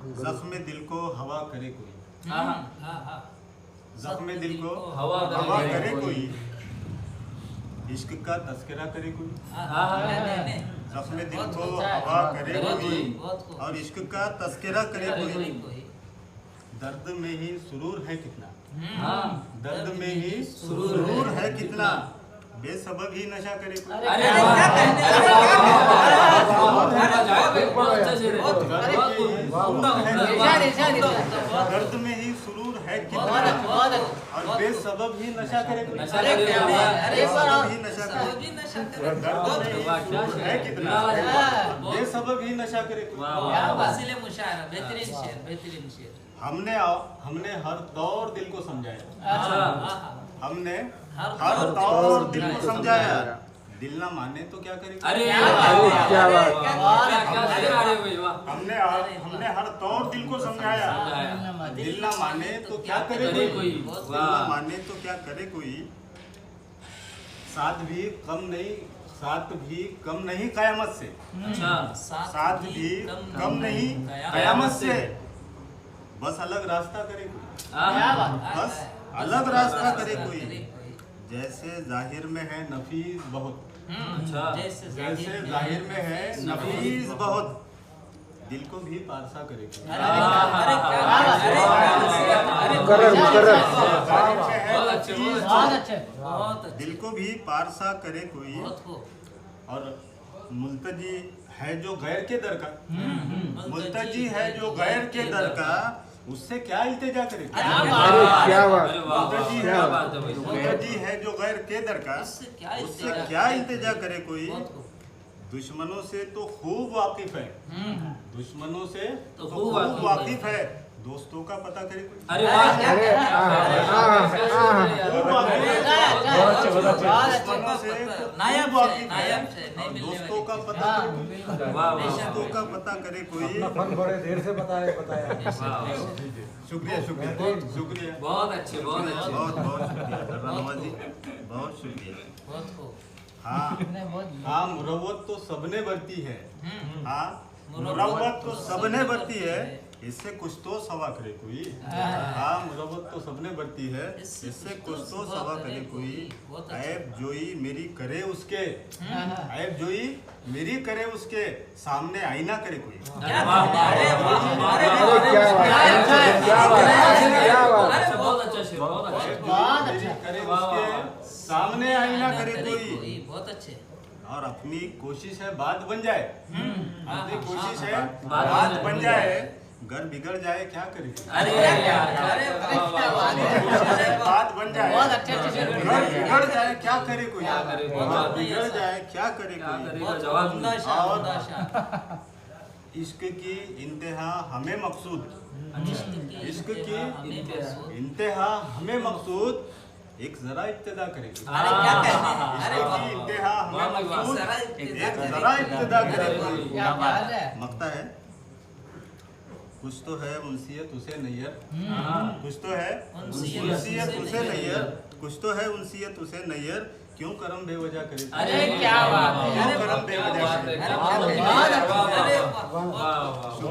जख्म दिल को हवा करे कोई, जख्म दिल को हवा करे कोई, इश्क का तस्करा करे कोई, जख्म दिल को हवा करे कोई और इश्क का तस्करा करे कोई। दर्द में ही सुरूर है कितना, दर्द में ही सुरूर है कितना, बेसबब ही नशा करे कोई। दर्द में ही सुरूर है कितना और बेसबब ही नशा करे कोई, बेसबब ही नशा करे। दर्द में ही सुरूर है कितना, बेसबब ही नशा करे कोई। बेहतरीन शेर। हमने हर दौर दिल को समझाया, हमने हर दौर दिल को समझाया, दिल ना माने तो क्या करें। अरे क्या बात, हमने हर दौर दिल को समझाया, दिल ना माने तो क्या करे कोई, दिल ना माने तो क्या करे कोई। साथ भी कम नहीं कयामत से, साथ भी कम नहीं कयामत से, बस अलग रास्ता करे कोई, बस अलग रास्ता करे कोई। जैसे जाहिर में है नफीस बहुत, जैसे जाहिर में है नफीस बहुत, दिल को भी पारसा करे कोई। दिल को भी पारसा करे कोई। और मुल्तजी है जो गैर के दर का, मुल्तजी है जो गैर के दर का, उससे क्या इल्तिजा करे। क्या बात, मुल्तजी है जो गैर के दर का, उससे क्या इल्तिजा करे कोई। दुश्मनों से तो खूब वाकिफ है, दुश्मनों से तो खूब वाकिफ है, दोस्तों का पता करे कोई। दुश्मनों से नायब वाकिफ है, दोस्तों का पता दोस्तों का पता करे कोई। बड़े देर से बताया। शुक्रिया शुक्रिया शुक्रिया, बहुत अच्छे बहुत अच्छे, बहुत शुक्रिया रहनुमा जी, बहुत शुक्रिया। हाँ मुरव्वत तो सबने बरती है, हाँ मुरव्वत तो सबने बरती है, इससे कुछ तो सवा करे कोई। हाँ मुरव्वत तो सबने बरती है, इससे कुछ तो सवा करे कोई। ऐब जोई मेरी करे उसके, ऐब जोई मेरी करे उसके, सामने आईना करे कोई। सामने आईना करे कोई, बहुत अच्छे। और अपनी कोशिश है बात बन जाए, अपनी कोशिश है बात बन जाए, घर बिगड़ जाए क्या करे। बात बन जाए, घर बिगड़ जाए क्या करे कोई, घर बिगड़ जाए क्या करे कोई। और इश्क की इंतहा हमें मकसूद, इश्क की इंतहा हमें मकसूद, एक जरा इब्तिदा करेगी, इंतहा हमें मकसूद, एक जरा इब्तिदा करेगी। मकता है कुछ तो है उनसियत उसे नैयर, कुछ तो है उनसियत उसे नैयर, कुछ तो है उनसियत उसे नैयर, क्यों करम बेवजह करे। अरे क्या बात है, क्यों करम बेवजह करे।